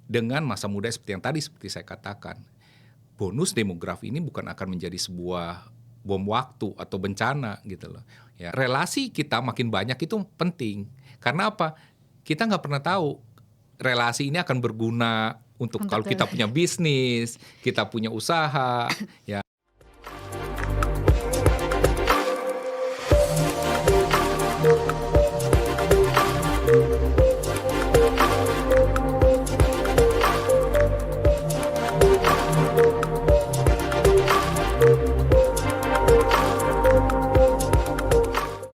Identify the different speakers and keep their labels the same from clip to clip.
Speaker 1: dengan masa muda seperti saya katakan. Bonus demografi ini bukan akan menjadi sebuah bom waktu atau bencana gitu loh. Ya, relasi kita makin banyak itu penting. Karena apa? Kita nggak pernah tahu relasi ini akan berguna untuk kalau
Speaker 2: Betul.
Speaker 1: kita punya bisnis, kita punya usaha, ya.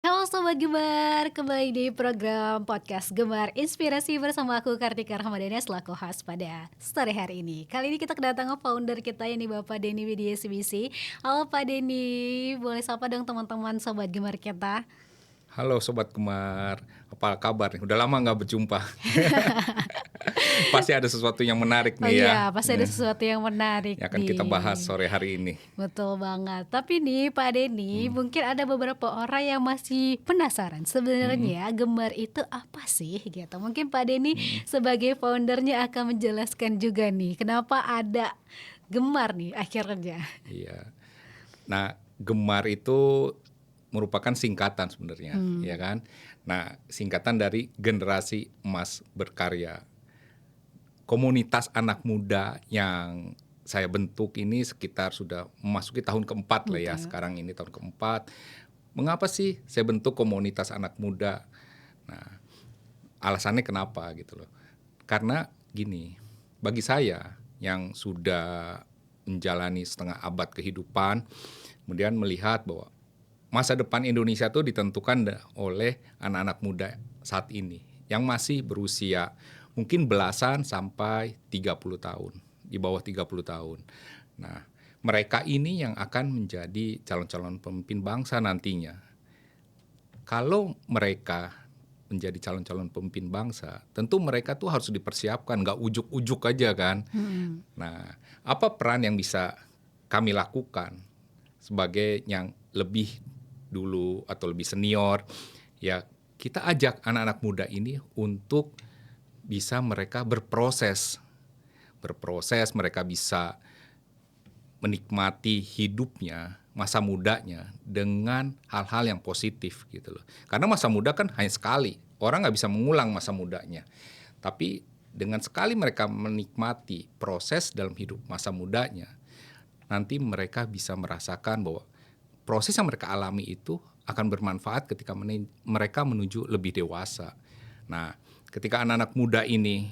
Speaker 2: Halo Sobat Gemar, kembali di program podcast Gemar Inspirasi bersama aku Kartika Rahmadana selaku host pada sore hari ini. Kali ini kita kedatangan founder kita yang Bapak Denny Widiasmisi. Halo Pak Denny, boleh sapa dong teman-teman Sobat Gemar kita.
Speaker 1: Halo Sobat Gemar, apa kabar nih? Udah lama nggak berjumpa. Pasti ada sesuatu yang menarik
Speaker 2: Oh
Speaker 1: nih ya.
Speaker 2: iya, pasti ada sesuatu yang menarik
Speaker 1: Yang akan kita bahas
Speaker 2: nih.
Speaker 1: sore hari ini.
Speaker 2: Betul banget. Tapi nih Pak Denny, mungkin ada beberapa orang yang masih penasaran
Speaker 1: Mhm,
Speaker 2: sebenarnya Gemar itu apa sih gitu. Mungkin Pak Denny
Speaker 1: mhm,
Speaker 2: sebagai foundernya akan menjelaskan juga nih kenapa ada Gemar nih akhirnya.
Speaker 1: iya. Nah, Gemar itu merupakan singkatan sebenarnya, ya
Speaker 2: Hmm,
Speaker 1: kan? Nah, singkatan dari Generasi Emas Berkarya. Komunitas anak muda yang saya bentuk ini sekitar sudah memasuki tahun keempat lah ya,
Speaker 2: betul.
Speaker 1: sekarang ini tahun keempat. Mengapa sih saya bentuk komunitas anak muda? Nah, alasannya kenapa gitu loh. Karena gini, bagi saya yang sudah menjalani setengah abad kehidupan, kemudian melihat bahwa masa depan Indonesia itu ditentukan oleh anak-anak muda saat ini yang masih berusia mungkin belasan sampai 30 tahun, di bawah 30 tahun. Nah, mereka ini yang akan menjadi calon-calon pemimpin bangsa nantinya. Kalau mereka menjadi calon-calon pemimpin bangsa, tentu mereka tuh harus dipersiapkan, nggak ujuk-ujuk aja kan.
Speaker 2: Hmm,
Speaker 1: Nah, apa peran yang bisa kami lakukan sebagai yang lebih dulu atau lebih senior? Ya, kita ajak anak-anak muda ini untuk bisa mereka berproses. Berproses, mereka bisa menikmati hidupnya, masa mudanya dengan hal-hal yang positif gitu loh. Karena masa muda kan hanya sekali, orang nggak bisa mengulang masa mudanya. Tapi dengan sekali mereka menikmati proses dalam hidup masa mudanya, nanti mereka bisa merasakan bahwa proses yang mereka alami itu akan bermanfaat ketika mereka menuju lebih dewasa. Nah, ketika anak-anak muda ini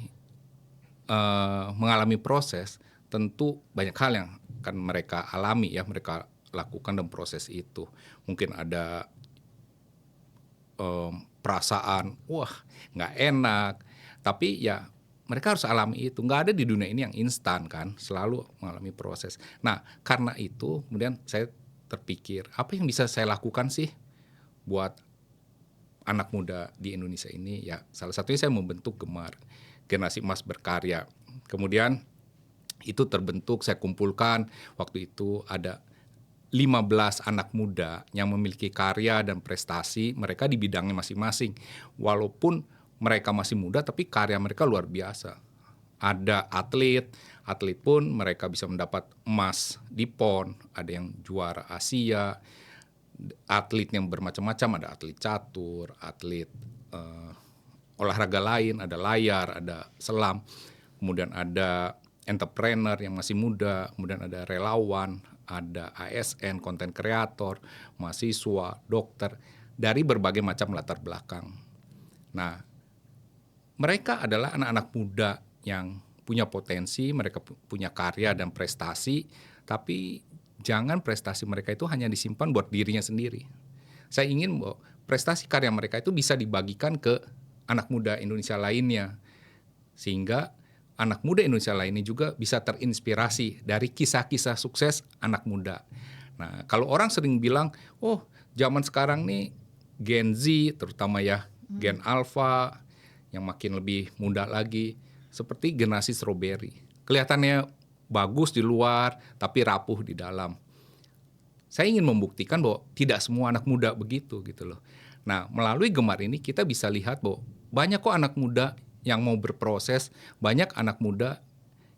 Speaker 1: mengalami proses, tentu banyak hal yang akan mereka alami ya, mereka lakukan dalam proses itu. Mungkin ada perasaan, wah nggak enak, tapi ya mereka harus alami itu. Nggak ada di dunia ini yang instan kan, selalu mengalami proses. Nah, karena itu kemudian saya terpikir, apa yang bisa saya lakukan sih buat anak muda di Indonesia ini? Ya salah satunya saya membentuk Gemar, Generasi Emas Berkarya. Kemudian itu terbentuk, saya kumpulkan, waktu itu ada 15 anak muda yang memiliki karya dan prestasi mereka di bidangnya masing-masing. Walaupun mereka masih muda tapi karya mereka luar biasa. Ada atlet, atlet pun mereka bisa mendapat emas di PON, ada yang juara Asia, atlet yang bermacam-macam, ada atlet catur, atlet eh, olahraga lain, ada layar, ada selam, kemudian ada entrepreneur yang masih muda, kemudian ada relawan, ada ASN, konten kreator, mahasiswa, dokter, dari berbagai macam latar belakang. Nah, mereka adalah anak-anak muda yang punya potensi, mereka punya karya dan prestasi, tapi jangan prestasi mereka itu hanya disimpan buat dirinya sendiri. Saya ingin bahwa prestasi karya mereka itu bisa dibagikan ke anak muda Indonesia lainnya, sehingga anak muda Indonesia lainnya juga bisa terinspirasi dari kisah-kisah sukses anak muda. Nah, kalau orang sering bilang, oh zaman sekarang nih Gen Z, terutama ya Gen Alpha, yang makin lebih muda lagi, seperti generasi strawberry. Kelihatannya bagus di luar, tapi rapuh di dalam. Saya ingin membuktikan bahwa tidak semua anak muda begitu gitu loh. Nah, melalui Gemar ini kita bisa lihat bahwa banyak kok anak muda yang mau berproses, banyak anak muda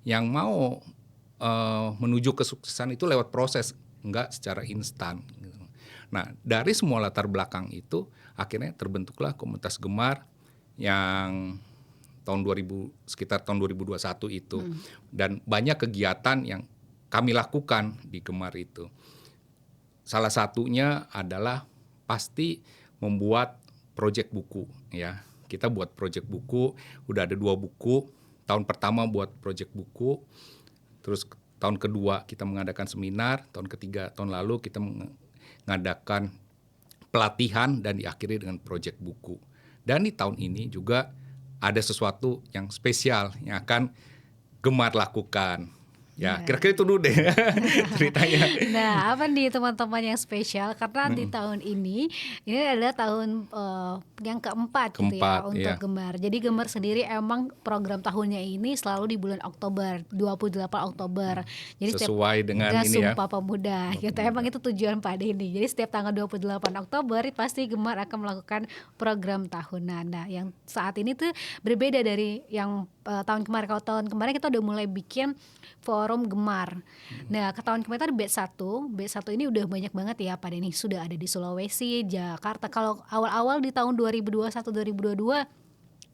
Speaker 1: yang mau menuju kesuksesan itu lewat proses, enggak secara instan gitu. Nah, dari semua latar belakang itu akhirnya terbentuklah komunitas Gemar yang sekitar tahun 2021 itu. Dan banyak kegiatan yang kami lakukan di Gemar itu. Salah satunya adalah pasti membuat proyek buku ya. Kita buat proyek buku, udah ada 2 buku. Tahun pertama buat proyek buku, terus tahun kedua kita mengadakan seminar, tahun ketiga tahun lalu kita mengadakan pelatihan dan diakhiri dengan proyek buku. Dan di tahun ini juga ada sesuatu yang spesial yang akan Gemar lakukan. Ya, kira-kira itu dulu deh ceritanya.
Speaker 2: Nah, apa nih teman-teman yang spesial karena di tahun ini adalah tahun yang keempat gitu ya
Speaker 1: Keempat,
Speaker 2: untuk
Speaker 1: iya.
Speaker 2: Gemar. Jadi Gemar sendiri emang program tahunnya ini selalu di bulan Oktober, 28 Oktober. Jadi
Speaker 1: Sesuai dengan ini ya.
Speaker 2: Sumpah Pemuda gitu. Emang itu tujuan Pak Denny. Jadi setiap tanggal 28 Oktober pasti Gemar akan melakukan program tahunan. Nah, yang saat ini tuh berbeda dari yang tahun kemarin. Kalau tahun kemarin kita udah mulai bikin forum Gemar. Nah, ke tahun kemarin tadi batch 1 ini udah banyak banget ya Pak Denny. Sudah ada di Sulawesi, Jakarta. Kalau awal-awal di tahun 2021-2022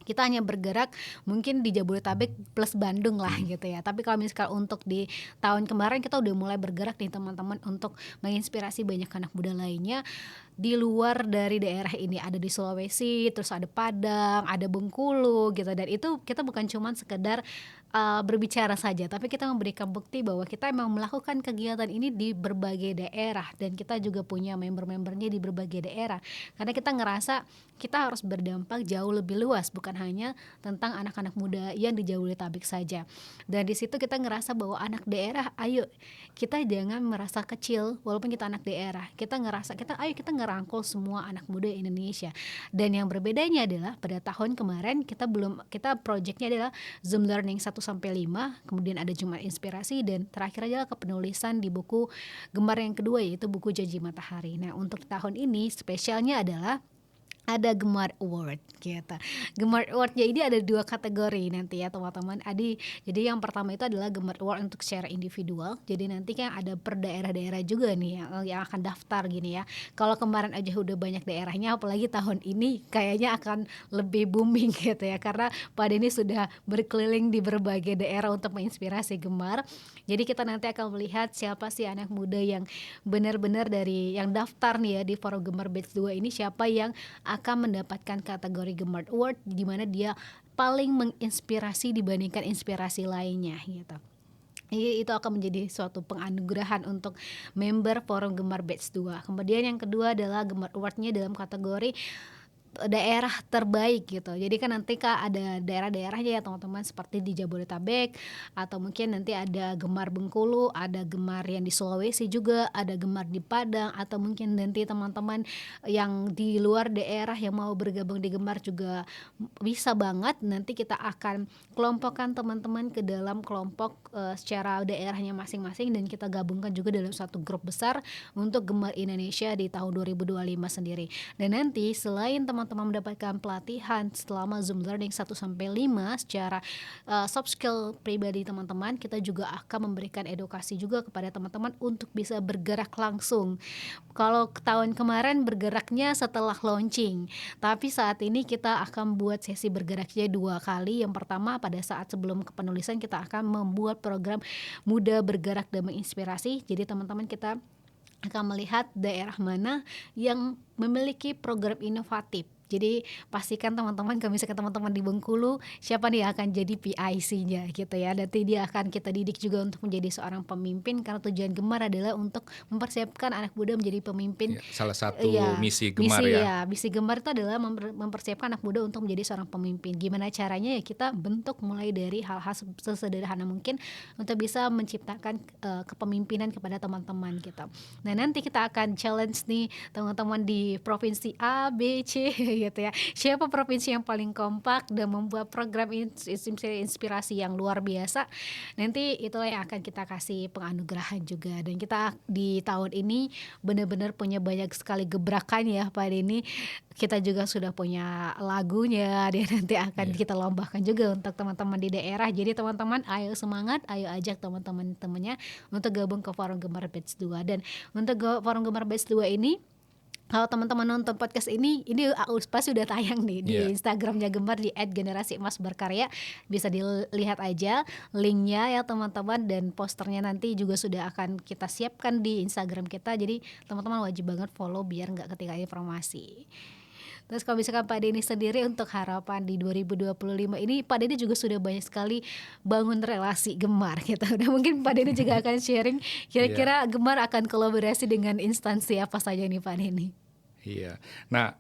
Speaker 2: kita hanya bergerak mungkin di Jabodetabek plus Bandung lah gitu ya. Tapi kalau misalkan untuk di tahun kemarin kita udah mulai bergerak nih teman-teman untuk menginspirasi banyak anak muda lainnya di luar dari daerah ini. Ada di Sulawesi, terus ada Padang, ada Bengkulu gitu. Dan itu kita bukan cuma sekedar berbicara saja, tapi kita memberikan bukti bahwa kita memang melakukan kegiatan ini di berbagai daerah dan kita juga punya member-membernya di berbagai daerah. Karena kita ngerasa kita harus berdampak jauh lebih luas, bukan hanya tentang anak-anak muda yang di Jabodetabek saja. Dan di situ kita ngerasa bahwa anak daerah, ayo kita jangan merasa kecil walaupun kita anak daerah. Kita ngerasa ayo kita ngerangkul semua anak muda Indonesia. Dan yang berbedanya adalah pada tahun kemarin kita projectnya adalah Zoom Learning 1-5, kemudian ada Jumat Inspirasi, dan terakhir adalah kepenulisan di buku Gemar yang kedua, yaitu buku Janji Matahari. Nah, untuk tahun ini spesialnya adalah ada Gemar Award gitu. Gemar Awardnya ini ada 2 kategori nanti ya teman-teman. Jadi yang pertama itu adalah Gemar Award untuk secara individual. Jadi nanti kan ada per daerah-daerah juga nih yang akan daftar gini ya. Kalau kemarin aja udah banyak daerahnya, apalagi tahun ini kayaknya akan lebih booming gitu ya. Karena Pak Denny sudah berkeliling di berbagai daerah untuk menginspirasi Gemar. Jadi kita nanti akan melihat siapa sih anak muda yang benar-benar dari yang daftar nih ya di Forum Gemar Batch 2 ini, siapa yang akan mendapatkan kategori Gemar Award di mana dia paling menginspirasi dibandingkan inspirasi lainnya gitu. Itu akan menjadi suatu penganugerahan untuk member Forum Gemar Batch 2. Kemudian yang kedua adalah Gemar Award-nya dalam kategori daerah terbaik gitu. Jadi kan nanti ada daerah-daerahnya ya teman-teman, seperti di Jabodetabek, atau mungkin nanti ada Gemar Bengkulu, ada Gemar yang di Sulawesi juga, ada Gemar di Padang, atau mungkin nanti teman-teman yang di luar daerah yang mau bergabung di Gemar juga bisa banget. Nanti kita akan kelompokkan teman-teman ke dalam kelompok secara daerahnya masing-masing, dan kita gabungkan juga dalam satu grup besar untuk Gemar Indonesia di tahun 2025 sendiri. Dan nanti selain teman-teman mendapatkan pelatihan selama Zoom Learning 1-5 secara soft skill pribadi teman-teman, kita juga akan memberikan edukasi juga kepada teman-teman untuk bisa bergerak langsung. Kalau tahun kemarin bergeraknya setelah launching, tapi saat ini kita akan buat sesi bergeraknya 2 kali. Yang pertama pada saat sebelum kepenulisan kita akan membuat program Muda Bergerak dan Menginspirasi. Jadi teman-teman kita akan melihat daerah mana yang memiliki program inovatif. Jadi pastikan teman-teman, kalau misalkan teman-teman di Bengkulu, siapa nih yang akan jadi PIC-nya gitu ya. Nanti dia akan kita didik juga untuk menjadi seorang pemimpin, karena tujuan Gemar adalah untuk mempersiapkan anak muda menjadi pemimpin.
Speaker 1: Ya, salah satu misi Gemar
Speaker 2: misi Gemar itu adalah mempersiapkan anak muda untuk menjadi seorang pemimpin. Gimana caranya ya, kita bentuk mulai dari hal-hal sesederhana mungkin untuk bisa menciptakan kepemimpinan kepada teman-teman gitu. Nah, nanti kita akan challenge nih teman-teman di provinsi A, B, C gitu ya. Siapa provinsi yang paling kompak dan membuat program inspirasi yang luar biasa, nanti itulah yang akan kita kasih penganugerahan juga. Dan kita di tahun ini benar-benar punya banyak sekali gebrakan ya Pak Denny. Kita juga sudah punya lagunya, dia nanti akan
Speaker 1: Iya.
Speaker 2: kita lombakan juga untuk teman-teman di daerah. Jadi teman-teman ayo semangat, ayo ajak teman-temannya untuk gabung ke Forum Gemar Batch 2. Dan untuk Forum Gemar Batch 2 ini, kalau teman-teman nonton podcast ini pasti udah tayang nih di
Speaker 1: Iya.
Speaker 2: Instagramnya Gemar di @generasi_emas_berkarya. Bisa dilihat aja linknya ya teman-teman, dan posternya nanti juga sudah akan kita siapkan di Instagram kita. Jadi teman-teman wajib banget follow biar nggak ketinggalan informasi. Terus kalau misalkan Pak Denny sendiri untuk harapan di 2025 ini, Pak Denny juga sudah banyak sekali bangun relasi Gemar gitu. Dan mungkin Pak Denny juga akan sharing
Speaker 1: Iya.
Speaker 2: kira-kira Gemar akan kolaborasi dengan instansi apa saja nih Pak Denny?
Speaker 1: Iya. Nah,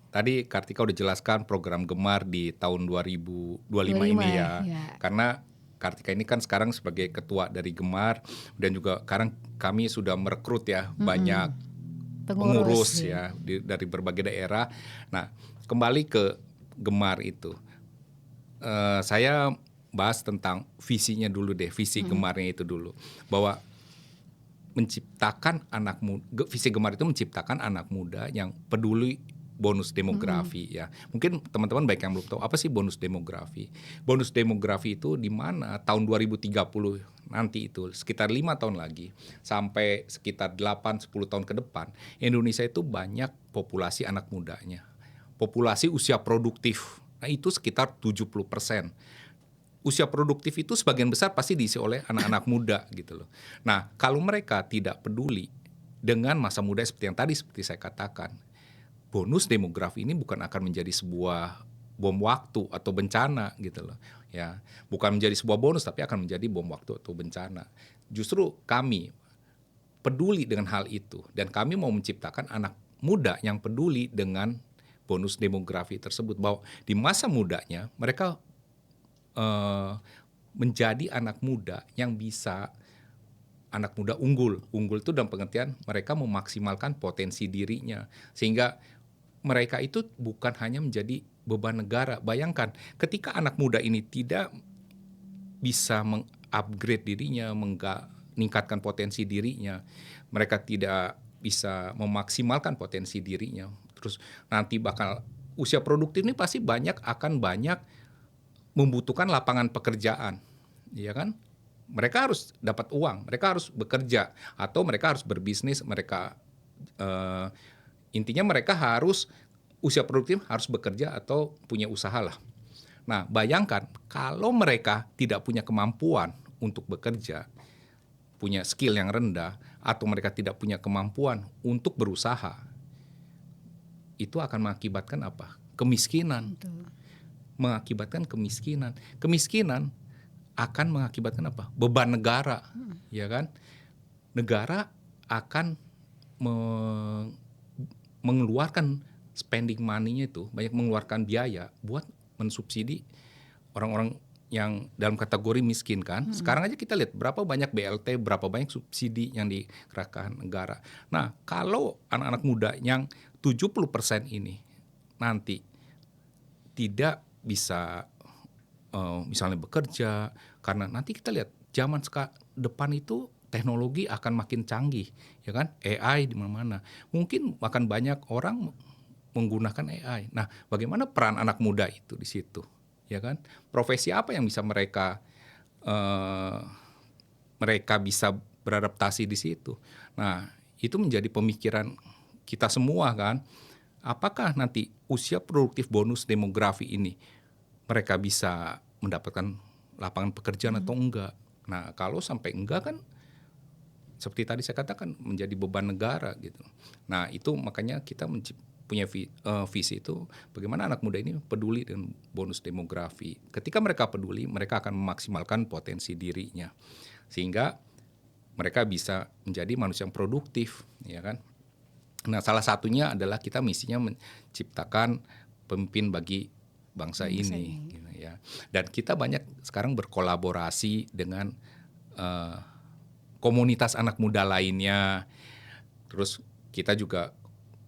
Speaker 1: tadi Kartika udah jelaskan program Gemar di tahun 2025
Speaker 2: 25
Speaker 1: ini
Speaker 2: ya,
Speaker 1: ya.
Speaker 2: ya.
Speaker 1: Karena Kartika ini kan sekarang sebagai ketua dari Gemar, dan juga sekarang kami sudah merekrut ya banyak pengurus
Speaker 2: Ya.
Speaker 1: ya dari berbagai daerah. Nah, kembali ke Gemar itu, saya bahas tentang visinya dulu deh, visi Gemarnya itu dulu, bahwa menciptakan anak muda, visi Gemar itu menciptakan anak muda yang peduli bonus demografi ya. Mungkin teman-teman baik yang belum tahu apa sih bonus demografi. Bonus demografi itu di mana tahun 2030 nanti itu sekitar 5 tahun lagi sampai sekitar 8-10 tahun ke depan, Indonesia itu banyak populasi anak mudanya. Populasi usia produktif. Nah, itu sekitar 70%. Usia produktif itu sebagian besar pasti diisi oleh anak-anak muda gitu loh. Nah, kalau mereka tidak peduli dengan masa muda seperti saya katakan, bonus demografi ini bukan akan menjadi sebuah bom waktu atau bencana gitu loh. Ya, bukan menjadi sebuah bonus tapi akan menjadi bom waktu atau bencana. Justru kami peduli dengan hal itu dan kami mau menciptakan anak muda yang peduli dengan bonus demografi tersebut, bahwa di masa mudanya mereka menjadi anak muda yang bisa, anak muda unggul. Unggul itu dalam pengertian mereka memaksimalkan potensi dirinya. Sehingga mereka itu bukan hanya menjadi beban negara. Bayangkan ketika anak muda ini tidak bisa meng-upgrade dirinya, meningkatkan potensi dirinya, mereka tidak bisa memaksimalkan potensi dirinya. Terus nanti bakal usia produktif ini pasti akan banyak membutuhkan lapangan pekerjaan, ya kan? Mereka harus dapat uang, mereka harus bekerja, atau mereka harus berbisnis. Intinya mereka harus usia produktif harus bekerja atau punya usaha lah. Nah, bayangkan kalau mereka tidak punya kemampuan untuk bekerja, punya skill yang rendah, atau mereka tidak punya kemampuan untuk berusaha, itu akan mengakibatkan apa? Kemiskinan.
Speaker 2: Betul.
Speaker 1: Mengakibatkan kemiskinan. Kemiskinan akan mengakibatkan apa? Beban negara, ya kan? Negara akan mengeluarkan spending money-nya itu, banyak mengeluarkan biaya buat mensubsidi orang-orang yang dalam kategori miskin kan. Sekarang aja kita lihat berapa banyak BLT, berapa banyak subsidi yang dikerahkan negara. Nah, kalau anak-anak muda yang 70% ini nanti tidak bisa misalnya bekerja, karena nanti kita lihat zaman depan itu teknologi akan makin canggih, ya kan? AI di mana-mana. Mungkin akan banyak orang menggunakan AI. Nah, bagaimana peran anak muda itu di situ, ya kan? Profesi apa yang bisa mereka bisa beradaptasi di situ. Nah, itu menjadi pemikiran kita semua kan. Apakah nanti usia produktif bonus demografi ini mereka bisa mendapatkan lapangan pekerjaan atau enggak? Nah, kalau sampai enggak kan seperti tadi saya katakan menjadi beban negara gitu. Nah, itu makanya kita punya visi itu bagaimana anak muda ini peduli dengan bonus demografi. Ketika mereka peduli, mereka akan memaksimalkan potensi dirinya. Sehingga mereka bisa menjadi manusia yang produktif, ya kan? Nah, salah satunya adalah kita misinya menciptakan pemimpin bagi bangsa ini, gitu ya. Dan kita banyak sekarang berkolaborasi dengan komunitas anak muda lainnya. Terus kita juga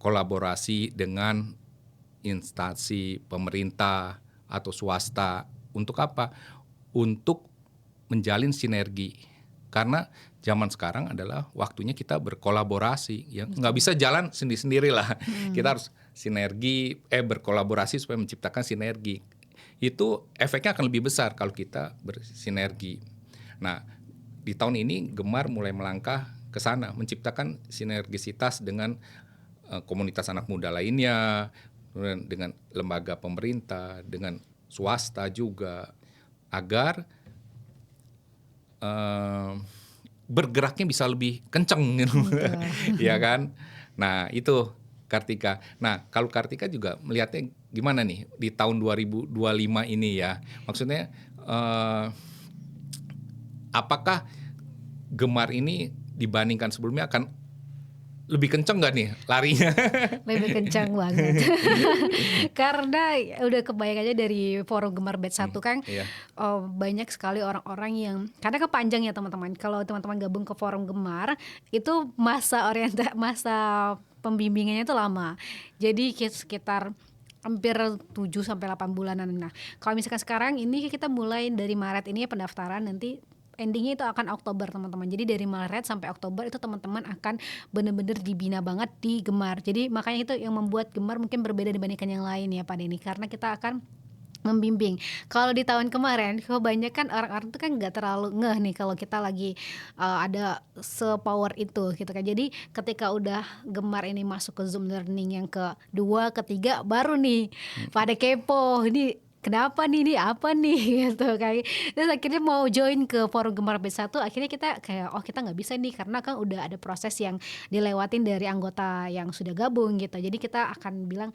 Speaker 1: kolaborasi dengan instansi pemerintah atau swasta. Untuk apa? Untuk menjalin sinergi. Karena zaman sekarang adalah waktunya kita berkolaborasi, ya nggak bisa jalan sendiri-sendiri lah. Kita harus sinergi, berkolaborasi supaya menciptakan sinergi. Itu efeknya akan lebih besar kalau kita bersinergi. Nah, di tahun ini Gemar mulai melangkah ke sana, menciptakan sinergisitas dengan komunitas anak muda lainnya, dengan lembaga pemerintah, dengan swasta juga, agar bergeraknya bisa lebih kenceng gitu, ya kan? Nah itu Kartika. Nah kalau Kartika juga melihatnya gimana nih di tahun 2025 ini ya? Maksudnya apakah Gemar ini dibandingkan sebelumnya akan lebih kenceng nggak nih larinya?
Speaker 2: Lebih kencang banget. Karena udah kebayang aja dari forum Gemar Batch 1 kan,
Speaker 1: Iya.
Speaker 2: banyak sekali orang-orang yang, karena kan panjang ya teman-teman. Kalau teman-teman gabung ke forum Gemar, itu masa pembimbingannya itu lama. Jadi sekitar hampir 7 sampai 8 bulanan. Nah, kalau misalkan sekarang ini kita mulai dari Maret ini pendaftaran, nanti endingnya itu akan Oktober teman-teman. Jadi dari Maret sampai Oktober itu teman-teman akan benar-benar dibina banget di Gemar. Jadi makanya itu yang membuat Gemar mungkin berbeda dibandingkan yang lain ya Pak Denny, karena kita akan membimbing. Kalau di tahun kemarin kebanyakan orang-orang tuh kan nggak terlalu ngeh nih kalau kita lagi ada sepower itu gitu kan. Jadi ketika udah Gemar ini masuk ke Zoom learning yang kedua, ketiga, baru nih pada kepo, ini kenapa nih, ini apa nih gitu kayak. Terus akhirnya mau join ke forum Gemar B1, akhirnya kita kayak kita nggak bisa nih karena kan udah ada proses yang dilewatin dari anggota yang sudah gabung gitu. Jadi kita akan bilang,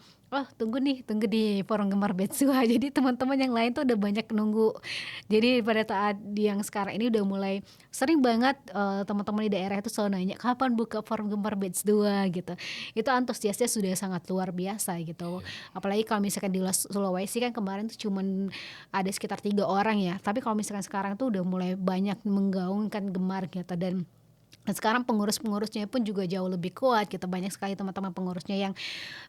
Speaker 2: tunggu di forum Gemar B2. Jadi teman-teman yang lain tuh udah banyak nunggu. Jadi pada saat yang sekarang ini udah mulai sering banget teman-teman di daerah itu selalu nanya kapan buka forum Gemar Batch 2 gitu. Itu antusiasnya sudah sangat luar biasa gitu. Apalagi kalau misalkan di Sulawesi kan kemarin tuh cuman ada sekitar 3 orang ya. Tapi kalau misalkan sekarang tuh udah mulai banyak menggaungkan Gemar gitu. Dan sekarang pengurus-pengurusnya pun juga jauh lebih kuat gitu. Banyak sekali teman-teman pengurusnya yang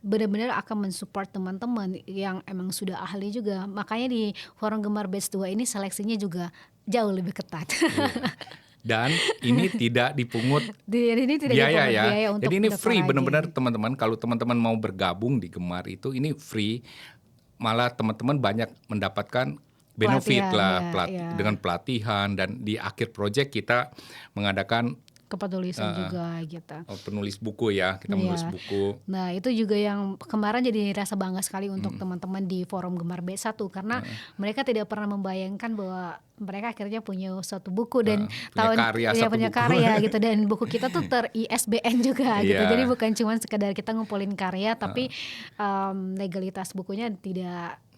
Speaker 2: benar-benar akan mensupport teman-teman yang emang sudah ahli juga. Makanya di forum Gemar Batch 2 ini seleksinya juga jauh lebih ketat.
Speaker 1: Iya. Dan ini tidak dipungut
Speaker 2: Ini tidak
Speaker 1: biaya
Speaker 2: dipungut
Speaker 1: ya.
Speaker 2: biaya untuk
Speaker 1: Jadi ini
Speaker 2: mendaftar
Speaker 1: free
Speaker 2: lagi.
Speaker 1: benar-benar teman-teman. Kalau teman-teman mau bergabung di Gemar itu ini free. Malah teman-teman banyak mendapatkan benefit
Speaker 2: Pelatihan,
Speaker 1: lah
Speaker 2: ya.
Speaker 1: dengan pelatihan, dan di akhir proyek kita mengadakan
Speaker 2: Kepedulian juga gitu.
Speaker 1: penulis buku ya, kita menulis
Speaker 2: Iya.
Speaker 1: buku.
Speaker 2: Nah itu juga yang kemarin jadi rasa bangga sekali untuk teman-teman di forum Gemar B1 karena mereka tidak pernah membayangkan bahwa mereka akhirnya punya suatu buku dan
Speaker 1: Punya karya, satu
Speaker 2: punya
Speaker 1: buku.
Speaker 2: karya gitu, dan buku kita tuh ter-ISBN juga gitu.
Speaker 1: Iya.
Speaker 2: Jadi bukan cuma sekedar kita ngumpulin karya tapi legalitas bukunya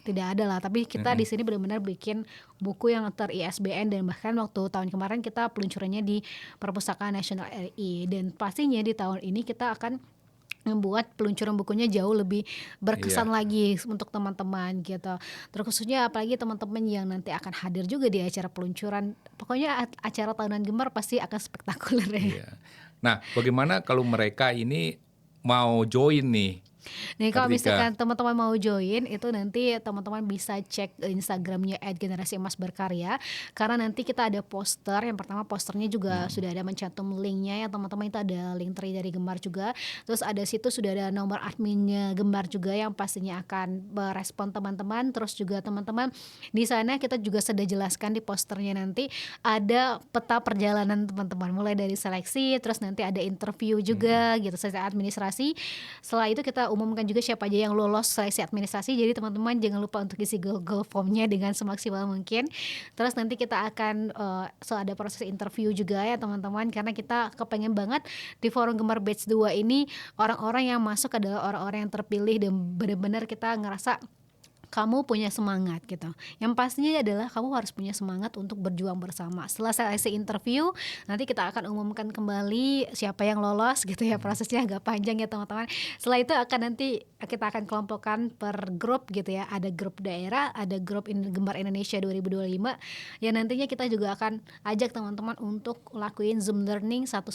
Speaker 2: tidak ada lah, tapi kita di sini benar-benar bikin buku yang ter-ISBN, dan bahkan waktu tahun kemarin kita peluncurannya di Perpustakaan Nasional RI, dan pastinya di tahun ini kita akan membuat peluncuran bukunya jauh lebih berkesan lagi untuk teman-teman gitu. Terus khususnya apalagi teman-teman yang nanti akan hadir juga di acara peluncuran, pokoknya acara tahunan Gemar pasti akan spektakuler ya.
Speaker 1: Iya. Nah, bagaimana kalau mereka ini mau join nih?
Speaker 2: Nih kalau
Speaker 1: Kartika.
Speaker 2: misalkan teman-teman mau join, itu nanti teman-teman bisa cek Instagramnya @generasi_emas_berkarya, karena nanti kita ada poster. Yang pertama posternya juga sudah ada mencantum linknya ya teman-teman, itu ada link tree dari Gemar juga. Terus ada situ sudah ada nomor adminnya Gemar juga yang pastinya akan merespon teman-teman. Terus juga teman-teman di sana kita juga sudah jelaskan di posternya, nanti ada peta perjalanan teman-teman mulai dari seleksi, terus nanti ada interview juga gitu, seleksi administrasi. Setelah itu kita umumkan juga siapa aja yang lolos seleksi administrasi. Jadi teman-teman jangan lupa untuk isi Google Formnya dengan semaksimal mungkin. Terus nanti kita akan ada proses interview juga ya teman-teman, karena kita kepengen banget di forum Gemar Batch 2 ini orang-orang yang masuk adalah orang-orang yang terpilih dan benar-benar kita ngerasa kamu punya semangat gitu. Yang pastinya adalah kamu harus punya semangat untuk berjuang bersama. Setelah seleksi interview, nanti kita akan umumkan kembali siapa yang lolos gitu ya. Prosesnya agak panjang ya teman-teman. Setelah itu nanti kita akan kelompokkan per grup gitu ya. Ada grup daerah, ada grup Gemar Indonesia 2025. Ya nantinya kita juga akan ajak teman-teman untuk lakuin Zoom learning 1-5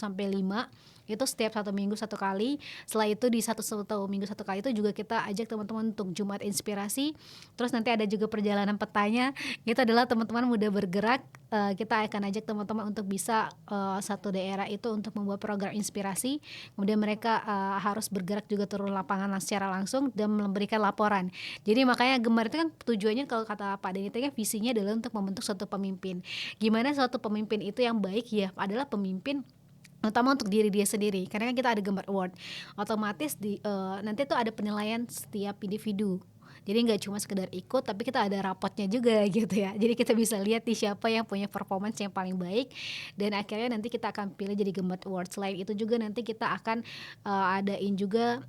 Speaker 2: Itu setiap 1 minggu 1 kali. Setelah itu di satu minggu 1 kali itu juga kita ajak teman-teman untuk Jumat Inspirasi. Terus nanti ada juga perjalanan petanya. Itu adalah teman-teman muda bergerak. Kita akan ajak teman-teman untuk bisa satu daerah itu untuk membuat program inspirasi. Kemudian mereka harus bergerak juga turun lapangan secara langsung dan memberikan laporan. Jadi makanya Gemar itu kan tujuannya, kalau kata Pak Denny kan visinya adalah untuk membentuk suatu pemimpin. Gimana suatu pemimpin itu yang baik ya adalah pemimpin utama untuk diri dia sendiri, karena kan kita ada Gemar Award, otomatis nanti tuh ada penilaian setiap individu. Jadi nggak cuma sekedar ikut, tapi kita ada rapotnya juga gitu ya. Jadi kita bisa lihat nih siapa yang punya performance yang paling baik, dan akhirnya nanti kita akan pilih jadi Gemar Award. Selain itu juga nanti kita akan adain juga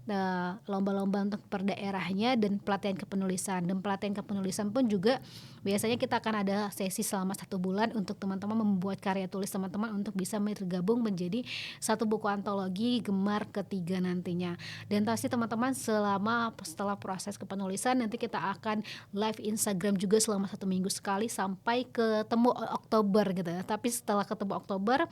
Speaker 2: lomba-lomba untuk per daerahnya dan pelatihan kepenulisan. Dan pelatihan kepenulisan pun juga biasanya kita akan ada sesi selama 1 bulan untuk teman-teman membuat karya tulis teman-teman untuk bisa bergabung menjadi satu buku antologi Gemar ketiga nantinya. Dan pasti teman-teman setelah proses kepenulisan nanti kita akan live Instagram juga selama 1 minggu sekali sampai ketemu Oktober gitu ya. Tapi setelah ketemu Oktober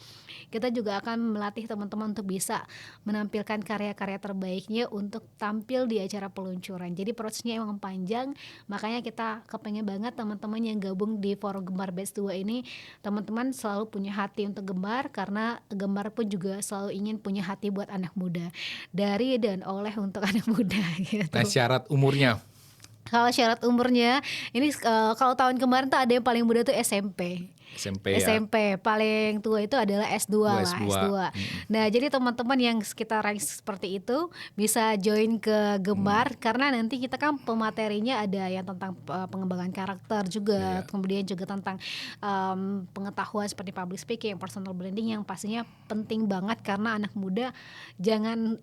Speaker 2: kita juga akan melatih teman-teman untuk bisa menampilkan karya-karya terbaiknya untuk tampil di acara peluncuran. Jadi prosesnya emang panjang, makanya kita kepengen banget teman-teman yang gabung di Forum Gemar Batch 2 ini, teman-teman selalu punya hati untuk Gemar, karena Gemar pun juga selalu ingin punya hati buat anak muda, dari dan oleh untuk anak muda gitu.
Speaker 1: Nah, syarat umurnya
Speaker 2: Kalau syarat umurnya ini kalau tahun kemarin tuh ada yang paling muda tuh SMP
Speaker 1: SMP ya.
Speaker 2: SMP, paling tua itu adalah S2 lah,
Speaker 1: S2.
Speaker 2: S2. Nah, jadi teman-teman yang sekitaran seperti itu bisa join ke Gemar, karena nanti kita kan pematerinya ada yang tentang pengembangan karakter juga, kemudian juga tentang pengetahuan seperti public speaking, personal branding, yang pastinya penting banget karena anak muda jangan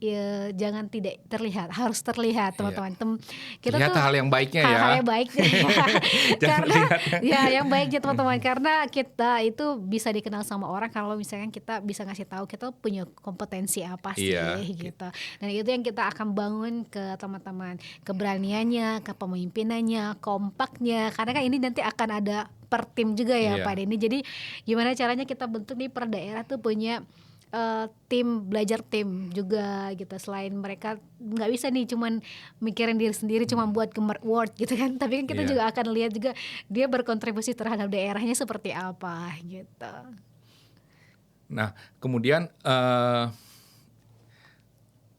Speaker 2: tidak terlihat, harus terlihat teman-teman. Kita
Speaker 1: Lihat
Speaker 2: tuh
Speaker 1: hal yang baiknya ya.
Speaker 2: hal yang baik karena ya yang baiknya teman-teman, karena kita itu bisa dikenal sama orang kalau misalnya kita bisa ngasih tahu kita punya kompetensi apa sih gitu. Dan itu yang kita akan bangun ke teman-teman, keberaniannya, kepemimpinannya, kompaknya, karena kan ini nanti akan ada per tim juga ya Pak Denny. Jadi gimana caranya kita bentuk nih per daerah tuh punya tim, belajar tim juga gitu. Selain mereka nggak bisa nih cuman mikirin diri sendiri cuma buat Gemar Award gitu kan, tapi kan kita juga akan lihat juga dia berkontribusi terhadap daerahnya seperti apa gitu.
Speaker 1: Nah, kemudian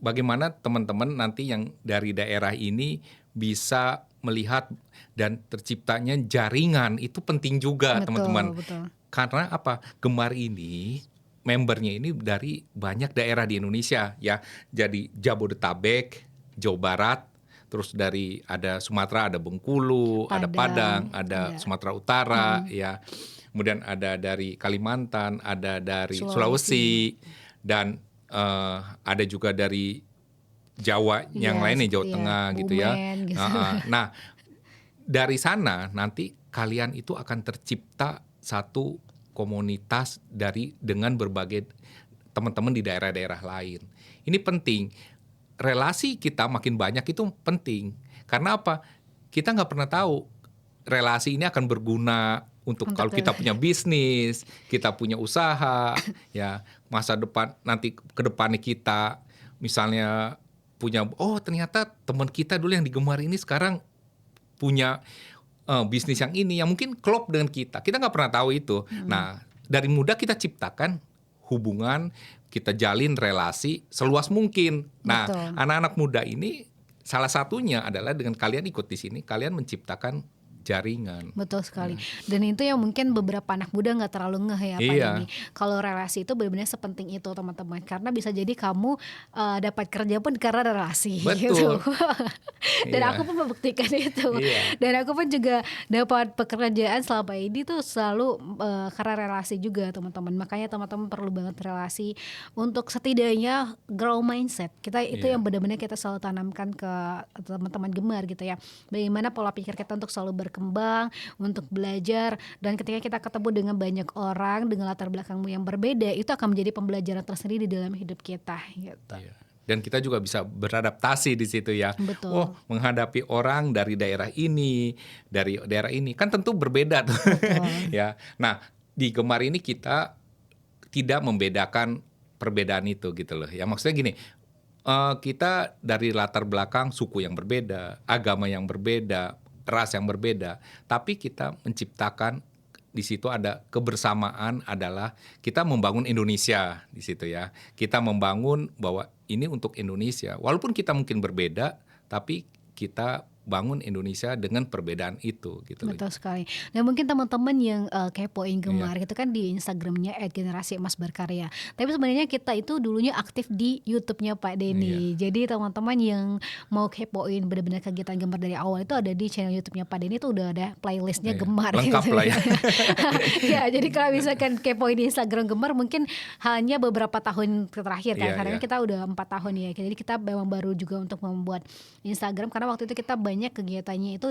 Speaker 1: bagaimana teman-teman nanti yang dari daerah ini bisa melihat dan terciptanya jaringan, itu penting juga teman-teman.
Speaker 2: Betul.
Speaker 1: Karena apa? Gemar ini membernya ini dari banyak daerah di Indonesia ya. Jadi Jabodetabek, Jawa Barat, terus dari ada Sumatera, ada Bengkulu, ada Padang, ada Sumatera Utara ya. Kemudian ada dari Kalimantan, ada dari Sulawesi, dan ada juga dari Jawa yang lainnya, Jawa Tengah gitu ya. Gitu. Nah, dari sana nanti kalian itu akan tercipta satu komunitas dengan berbagai teman-teman di daerah-daerah lain. Ini penting. Relasi kita makin banyak itu penting. Karena apa? Kita nggak pernah tahu relasi ini akan berguna untuk kalau kita punya bisnis, kita punya usaha, ya masa depan nanti ke depannya kita misalnya punya, ternyata teman kita dulu yang di Gemar ini sekarang punya bisnis yang ini yang mungkin klop dengan kita nggak pernah tahu itu. Nah, dari muda kita ciptakan hubungan, kita jalin relasi seluas mungkin. Nah, anak-anak muda ini salah satunya adalah dengan kalian ikut di sini, kalian menciptakan jaringan.
Speaker 2: Betul sekali. Dan itu yang mungkin beberapa anak muda nggak terlalu ngeh ya Pak Denny. Kalau relasi itu benar-benar sepenting itu teman-teman. Karena bisa jadi kamu dapat kerja pun karena relasi.
Speaker 1: Betul.
Speaker 2: Gitu. Dan aku pun membuktikan itu. Dan aku pun juga dapat pekerjaan selama ini tuh selalu karena relasi juga teman-teman. Makanya teman-teman perlu banget relasi untuk setidaknya grow mindset. Kita itu yang benar-benar kita selalu tanamkan ke teman-teman Gemar gitu ya. Bagaimana pola pikir kita untuk selalu berkembang, untuk belajar, dan ketika kita ketemu dengan banyak orang dengan latar belakangmu yang berbeda, itu akan menjadi pembelajaran tersendiri di dalam hidup kita gitu.
Speaker 1: Dan kita juga bisa beradaptasi di situ ya.
Speaker 2: Betul.
Speaker 1: Menghadapi orang dari daerah ini, kan tentu berbeda tuh. Ya. Nah, di Gemar ini kita tidak membedakan perbedaan itu gitu loh. Ya maksudnya gini, kita dari latar belakang suku yang berbeda, agama yang berbeda, ras yang berbeda, tapi kita menciptakan di situ ada kebersamaan adalah kita membangun Indonesia di situ ya. Kita membangun bahwa ini untuk Indonesia. Walaupun kita mungkin berbeda, tapi kita bangun Indonesia dengan perbedaan itu gitu loh.
Speaker 2: Betul sekali. Nah mungkin teman-teman yang kepoin
Speaker 1: Iya.
Speaker 2: Gemar gitu kan di Instagramnya @generasi_emas_berkarya. Tapi sebenarnya kita itu dulunya aktif di YouTube-nya Pak Denny. Jadi teman-teman yang mau kepoin benar-benar kegiatan Gemar dari awal itu ada di channel YouTube-nya Pak Denny, itu udah ada playlistnya
Speaker 1: Iya.
Speaker 2: Gemar.
Speaker 1: Lengkap
Speaker 2: gitu.
Speaker 1: lah ya.
Speaker 2: Ya jadi kalau misalkan kepoin di Instagram Gemar mungkin hanya beberapa tahun terakhir kan,
Speaker 1: Iya,
Speaker 2: karena
Speaker 1: iya.
Speaker 2: kita udah 4 tahun ya. Jadi kita memang baru juga untuk membuat Instagram, karena waktu itu kita banyak kegiatannya itu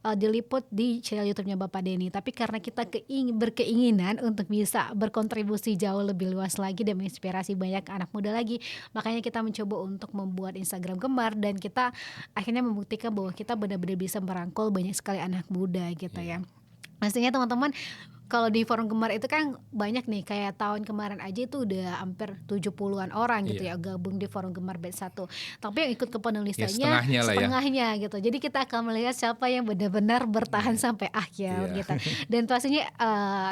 Speaker 2: diliput di channel YouTube-nya Bapak Denny. Tapi karena kita berkeinginan untuk bisa berkontribusi jauh lebih luas lagi dan menginspirasi banyak anak muda lagi, makanya kita mencoba untuk membuat Instagram Gemar, dan kita akhirnya membuktikan bahwa kita benar-benar bisa merangkul banyak sekali anak muda gitu ya. Maksudnya teman-teman, kalau di forum Gemar itu kan banyak nih, kayak tahun kemarin aja itu udah hampir 70-an orang gitu ya gabung di forum Gemar batch 1. Tapi yang ikut ke
Speaker 1: Ya
Speaker 2: penulisannya
Speaker 1: setengahnya lah ya.
Speaker 2: setengahnya gitu. Jadi kita akan melihat siapa yang benar-benar bertahan sampai akhir
Speaker 1: Iya.
Speaker 2: gitu. Dan pastinya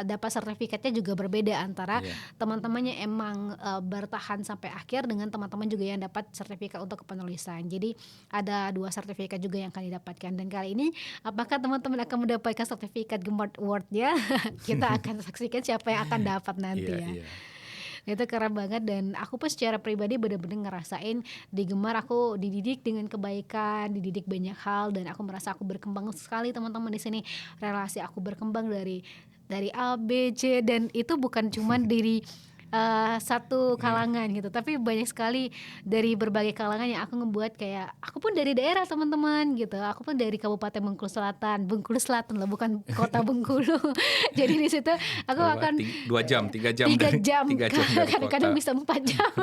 Speaker 2: dapat sertifikatnya juga berbeda antara
Speaker 1: Iya.
Speaker 2: teman-teman yang emang bertahan sampai akhir dengan teman-teman juga yang dapat sertifikat untuk kepenulisan. Jadi ada 2 sertifikat juga yang akan didapatkan. Dan kali ini apakah teman-teman akan mendapatkan sertifikat Gemar Award-nya? Kita akan saksikan siapa yang akan dapat nanti
Speaker 1: Iya,
Speaker 2: ya.
Speaker 1: iya.
Speaker 2: Itu keren banget, dan aku pun secara pribadi benar-benar ngerasain di Gemar aku dididik dengan kebaikan, dididik banyak hal, dan aku merasa aku berkembang sekali teman-teman di sini. Relasi aku berkembang dari A, B, C, dan itu bukan cuman dari satu kalangan gitu, tapi banyak sekali dari berbagai kalangan yang aku ngebuat kayak aku pun dari daerah teman-teman gitu. Aku pun dari Kabupaten Bengkulu Selatan loh, bukan kota Bengkulu. Jadi di situ aku
Speaker 1: Berapa?
Speaker 2: akan
Speaker 1: 2 jam, 3 jam
Speaker 2: 3
Speaker 1: dari
Speaker 2: jam,
Speaker 1: 3 jam dari
Speaker 2: kadang-kadang
Speaker 1: kota.
Speaker 2: bisa 4 jam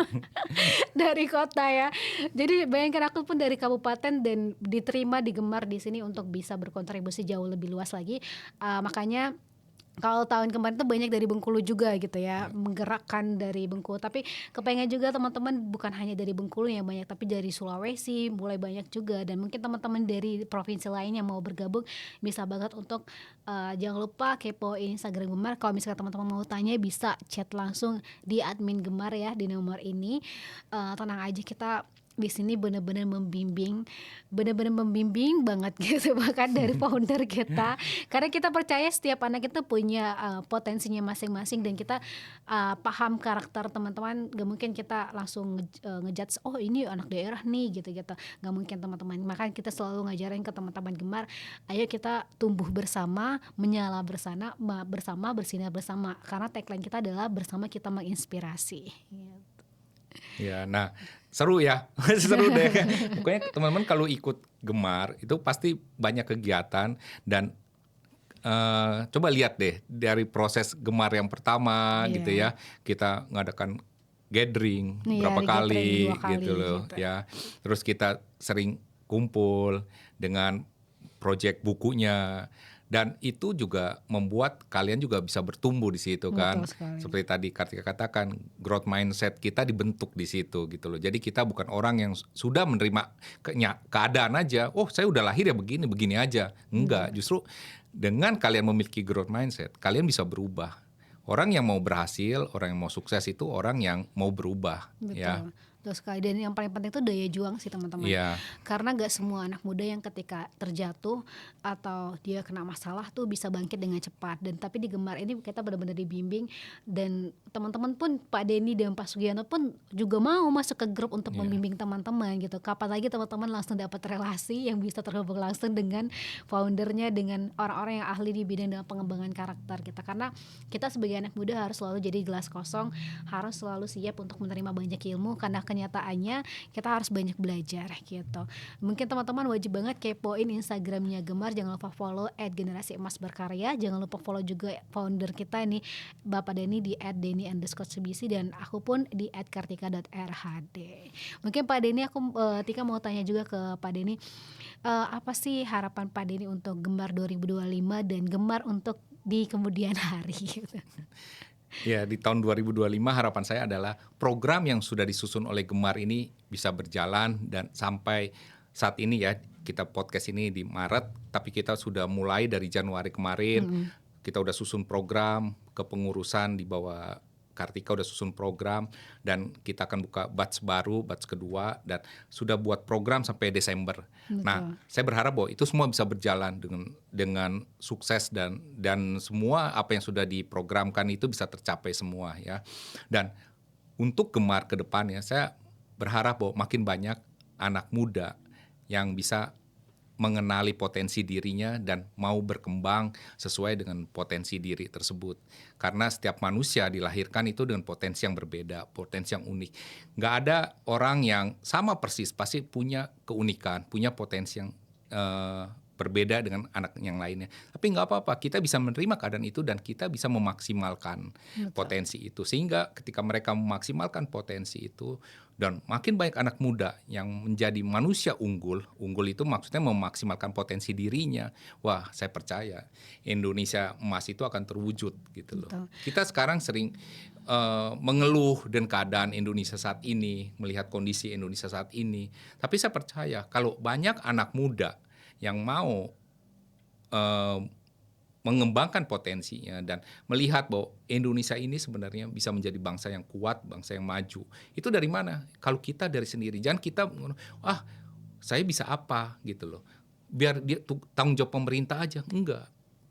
Speaker 2: dari kota ya. Jadi bayangkan aku pun dari kabupaten dan diterima di Gemar di sini untuk bisa berkontribusi jauh lebih luas lagi. Makanya kalau tahun kemarin tuh banyak dari Bengkulu juga gitu ya, menggerakkan dari Bengkulu. Tapi kepengen juga teman-teman bukan hanya dari Bengkulu yang banyak, tapi dari Sulawesi mulai banyak juga. Dan mungkin teman-teman dari provinsi lain yang mau bergabung bisa banget untuk jangan lupa kepoin Instagram Gemar. Kalau misalnya teman-teman mau tanya bisa chat langsung di admin Gemar ya, di nomor ini. Tenang aja, kita di sini benar-benar membimbing banget gitu, bahkan dari founder kita, karena kita percaya setiap anak itu punya potensinya masing-masing, dan kita paham karakter teman-teman. Gak mungkin kita langsung ngejudge oh ini anak daerah nih gitu-gitu, gak mungkin teman-teman. Makanya kita selalu ngajarin ke teman-teman Gemar, ayo kita tumbuh bersama, menyala bersama, bersinar bersama, karena tagline kita adalah bersama kita menginspirasi gitu.
Speaker 1: Ya, nah seru ya, seru deh. Pokoknya teman-teman kalau ikut Gemar itu pasti banyak kegiatan, dan coba lihat deh dari proses Gemar yang pertama gitu
Speaker 2: Iya.
Speaker 1: ya. Kita ngadakan gathering
Speaker 2: Iya,
Speaker 1: berapa
Speaker 2: di gathering
Speaker 1: kali
Speaker 2: 2 kali
Speaker 1: gitu loh
Speaker 2: gitu.
Speaker 1: ya. Terus kita sering kumpul dengan project bukunya, dan itu juga membuat kalian juga bisa bertumbuh di situ kan.
Speaker 2: Betul sekali.
Speaker 1: Seperti tadi Kartika katakan, growth mindset kita dibentuk di situ gitu loh. Jadi kita bukan orang yang sudah menerima keadaan aja, oh saya udah lahir ya begini aja. Enggak, justru dengan kalian memiliki growth mindset, kalian bisa berubah. Orang yang mau berhasil, orang yang mau sukses itu orang yang mau berubah. Ya.
Speaker 2: Betul sekali. Dan yang paling penting itu daya juang sih teman-teman.
Speaker 1: Iya.
Speaker 2: Karena gak semua anak muda yang ketika terjatuh atau dia kena masalah tuh bisa bangkit dengan cepat. Dan tapi di Gemar ini kita benar-benar dibimbing, dan teman-teman pun Pak Denny dan Pak Sugianto pun juga mau masuk ke grup untuk membimbing teman-teman gitu. Kapan lagi teman-teman langsung dapat relasi yang bisa terhubung langsung dengan foundernya, dengan orang-orang yang ahli di bidang dalam pengembangan karakter kita. Karena kita sebagai anak muda harus selalu jadi gelas kosong, harus selalu siap untuk menerima banyak ilmu, karena kenyataannya kita harus banyak belajar gitu. Mungkin teman-teman wajib banget kepoin Instagramnya Gemar. Jangan lupa follow @generasi_emas_berkarya. Jangan lupa follow juga founder kita nih Bapak Denny di @denny_cbc, dan aku pun di @kartika.rhd. Mungkin Pak Denny, aku Tika mau tanya juga ke Pak Denny, apa sih harapan Pak Denny untuk Gemar 2025 dan Gemar untuk di kemudian hari gitu.
Speaker 1: Ya, di tahun 2025 harapan saya adalah program yang sudah disusun oleh Gemar ini bisa berjalan dan sampai saat ini ya, kita podcast ini di Maret, tapi kita sudah mulai dari Januari kemarin,
Speaker 2: Mhm.
Speaker 1: kita udah susun program kepengurusan di bawah Kartika udah susun program dan kita akan buka batch baru, batch kedua dan sudah buat program sampai Desember. Nah,
Speaker 2: Betul.
Speaker 1: saya berharap bahwa itu semua bisa berjalan dengan sukses dan semua apa yang sudah diprogramkan itu bisa tercapai semua ya. Dan untuk Gemar ke depannya saya berharap bahwa makin banyak anak muda yang bisa mengenali potensi dirinya dan mau berkembang sesuai dengan potensi diri tersebut. Karena setiap manusia dilahirkan itu dengan potensi yang berbeda, potensi yang unik. Nggak ada orang yang sama persis, pasti punya keunikan, punya potensi yang berbeda dengan anak yang lainnya. Tapi nggak apa-apa, kita bisa menerima keadaan itu dan kita bisa memaksimalkan
Speaker 2: Betul.
Speaker 1: potensi itu. Sehingga ketika mereka memaksimalkan potensi itu, dan makin banyak anak muda yang menjadi manusia unggul itu maksudnya memaksimalkan potensi dirinya. Wah, saya percaya Indonesia emas itu akan terwujud gitu loh.
Speaker 2: Betul.
Speaker 1: Kita sekarang sering mengeluh dengan keadaan Indonesia saat ini, melihat kondisi Indonesia saat ini. Tapi saya percaya kalau banyak anak muda yang mau eh, mengembangkan potensinya dan melihat bahwa Indonesia ini sebenarnya bisa menjadi bangsa yang kuat, bangsa yang maju. Itu dari mana? Kalau kita dari sendiri. Jangan kita saya bisa apa gitu loh. Biar dia tanggung jawab pemerintah aja. Enggak.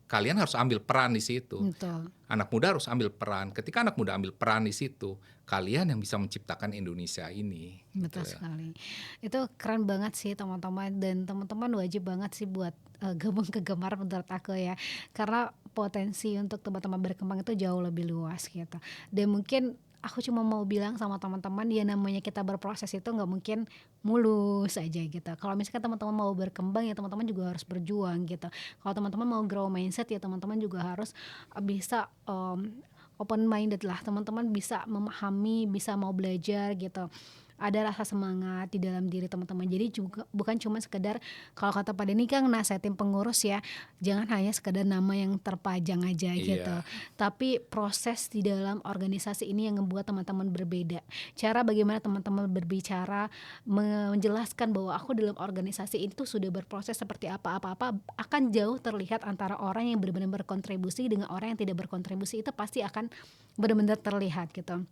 Speaker 1: Kalian harus ambil peran di situ.
Speaker 2: Betul.
Speaker 1: Anak muda harus ambil peran. Ketika anak muda ambil peran di situ, kalian yang bisa menciptakan Indonesia ini.
Speaker 2: Betul
Speaker 1: Gitu ya.
Speaker 2: sekali. Itu keren banget sih teman-teman, dan teman-teman wajib banget sih buat gabung ke Gemar menurut aku ya. Karena potensi untuk teman-teman berkembang itu jauh lebih luas gitu. Dan mungkin aku cuma mau bilang sama teman-teman, ya namanya kita berproses itu nggak mungkin mulus aja gitu. Kalau misalkan teman-teman mau berkembang ya teman-teman juga harus berjuang gitu. Kalau teman-teman mau grow mindset ya teman-teman juga harus bisa open minded lah, teman-teman bisa memahami, bisa mau belajar gitu. Ada rasa semangat di dalam diri teman-teman. Jadi juga bukan cuma sekedar, kalau kata Pak Denny kan nasehatin pengurus ya, jangan hanya sekedar nama yang terpajang aja gitu.
Speaker 1: Iya.
Speaker 2: Tapi proses di dalam organisasi ini yang membuat teman-teman berbeda. Cara bagaimana teman-teman berbicara, menjelaskan bahwa aku dalam organisasi itu sudah berproses seperti apa-apa akan jauh terlihat antara orang yang benar-benar berkontribusi dengan orang yang tidak berkontribusi, itu pasti akan benar-benar terlihat gitu.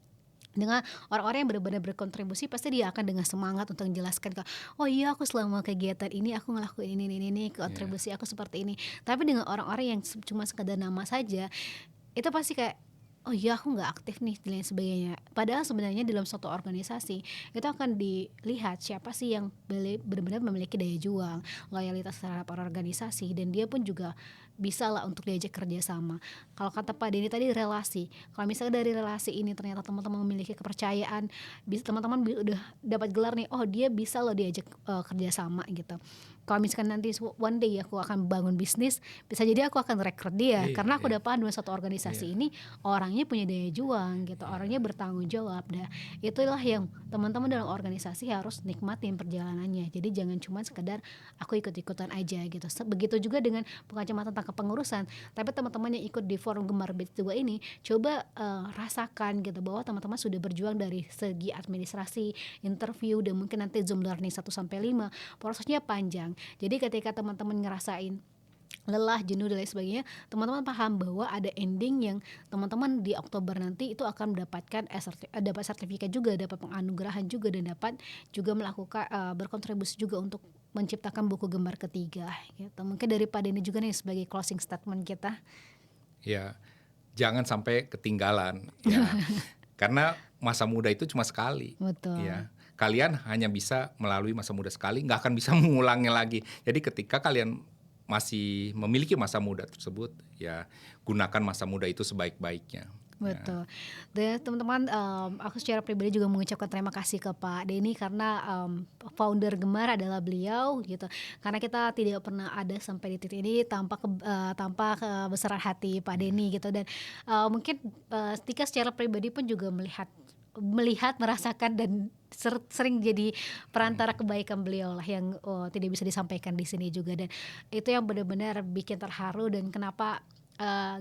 Speaker 2: Dengan orang-orang yang benar-benar berkontribusi pasti dia akan dengan semangat untuk menjelaskan ke, oh iya aku selama kegiatan ini aku ngelakuin ini,
Speaker 1: Iya.
Speaker 2: kontribusi aku seperti ini. Tapi dengan orang-orang yang cuma sekedar nama saja, itu pasti kayak, oh iya aku nggak aktif nih dan lain sebagainya. Padahal sebenarnya dalam suatu organisasi itu akan dilihat siapa sih yang benar-benar memiliki daya juang, loyalitas terhadap organisasi, dan dia pun juga bisa lah untuk diajak kerjasama. Kalau kata Pak Denny tadi, relasi. Kalau misalnya dari relasi ini ternyata teman-teman memiliki kepercayaan, bisa teman-teman udah dapat gelar nih, oh dia bisa loh diajak kerjasama gitu. Kalau misalkan nanti one day aku akan bangun bisnis, bisa jadi aku akan rekrut dia
Speaker 1: Iya,
Speaker 2: karena aku
Speaker 1: iya,
Speaker 2: udah paham dengan satu organisasi
Speaker 1: iya,
Speaker 2: ini orangnya punya daya juang gitu, orangnya
Speaker 1: iya.
Speaker 2: bertanggung jawab. Nah, itulah yang teman-teman dalam organisasi harus nikmatin perjalanannya. Jadi jangan cuma sekedar aku ikut-ikutan aja gitu. Begitu juga dengan, bukan cuma tentang kepengurusan, tapi teman-teman yang ikut di forum Gemar B2 ini coba rasakan gitu bahwa teman-teman sudah berjuang dari segi administrasi, interview, dan mungkin nanti Zoom learning 1-5, prosesnya panjang. Jadi ketika teman-teman ngerasain lelah, jenuh dan lain sebagainya, teman-teman paham bahwa ada ending yang teman-teman di Oktober nanti itu akan mendapatkan dapat sertifikat juga, dapat penganugerahan juga, dan dapat juga melakukan berkontribusi juga untuk menciptakan buku Gemar ketiga gitu. Mungkin dari Pak Denny juga nih sebagai closing statement kita.
Speaker 1: Ya, jangan sampai ketinggalan ya. Karena masa muda itu cuma sekali.
Speaker 2: Betul.
Speaker 1: Ya. Kalian hanya bisa melalui masa muda sekali, nggak akan bisa mengulangnya lagi. Jadi ketika kalian masih memiliki masa muda tersebut, ya gunakan masa muda itu sebaik-baiknya. Ya.
Speaker 2: Betul. Dan teman-teman, aku secara pribadi juga mengucapkan terima kasih ke Pak Denny karena founder Gemar adalah beliau gitu. Karena kita tidak pernah ada sampai di titik ini tanpa kebesaran hati Pak Denny gitu. Dan mungkin Tika secara pribadi pun juga melihat, merasakan, dan sering jadi perantara kebaikan beliau lah yang tidak bisa disampaikan di sini juga. Dan itu yang benar-benar bikin terharu, dan kenapa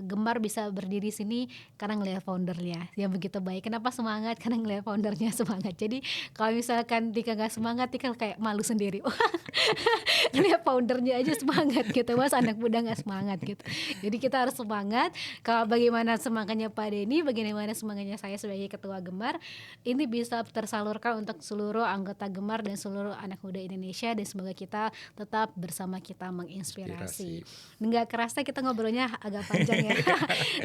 Speaker 2: Gemar bisa berdiri sini karena ngelihat foundernya yang begitu baik. Kenapa semangat? Karena ngelihat foundernya semangat. Jadi kalau misalkan Tika nggak semangat, Tika kayak malu sendiri. Ngelihat foundernya aja semangat gitu, mas anak muda nggak semangat gitu. Jadi kita harus semangat. Kalau bagaimana semangatnya Pak Denny, bagaimana semangatnya saya sebagai ketua Gemar, ini bisa tersalurkan untuk seluruh anggota Gemar dan seluruh anak muda Indonesia, dan semoga kita tetap bersama kita menginspirasi. Nggak kerasa kita ngobrolnya agak panjang ya.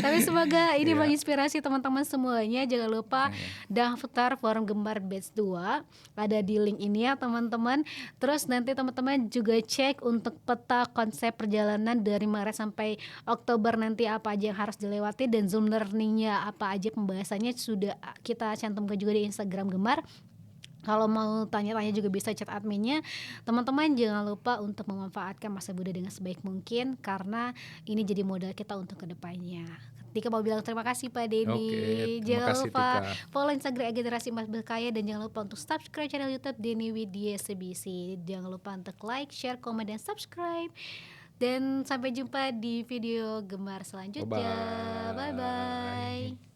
Speaker 2: Tapi semoga ini
Speaker 1: Iya.
Speaker 2: menginspirasi teman-teman semuanya. Jangan lupa daftar forum Gemar Batch 2, ada di link ini ya teman-teman. Terus nanti teman-teman juga cek untuk peta konsep perjalanan dari Maret sampai Oktober nanti apa aja yang harus dilewati, dan Zoom learningnya apa aja pembahasannya sudah kita cantumkan juga di Instagram Gemar. Kalau mau tanya-tanya juga bisa chat adminnya. Teman-teman jangan lupa untuk memanfaatkan masa muda dengan sebaik mungkin, karena ini jadi modal kita untuk kedepannya. Tika mau bilang terima kasih Pak Denny.
Speaker 1: Terima
Speaker 2: Jangan
Speaker 1: kasih
Speaker 2: lupa
Speaker 1: Tika.
Speaker 2: follow Instagram Generasi Emas Berkaya, dan jangan lupa untuk subscribe channel YouTube Denny Widya CBC. Jangan lupa untuk like, share, komen, dan subscribe. Dan sampai jumpa di video Gemar selanjutnya. Bye
Speaker 1: Bye-bye.
Speaker 2: bye.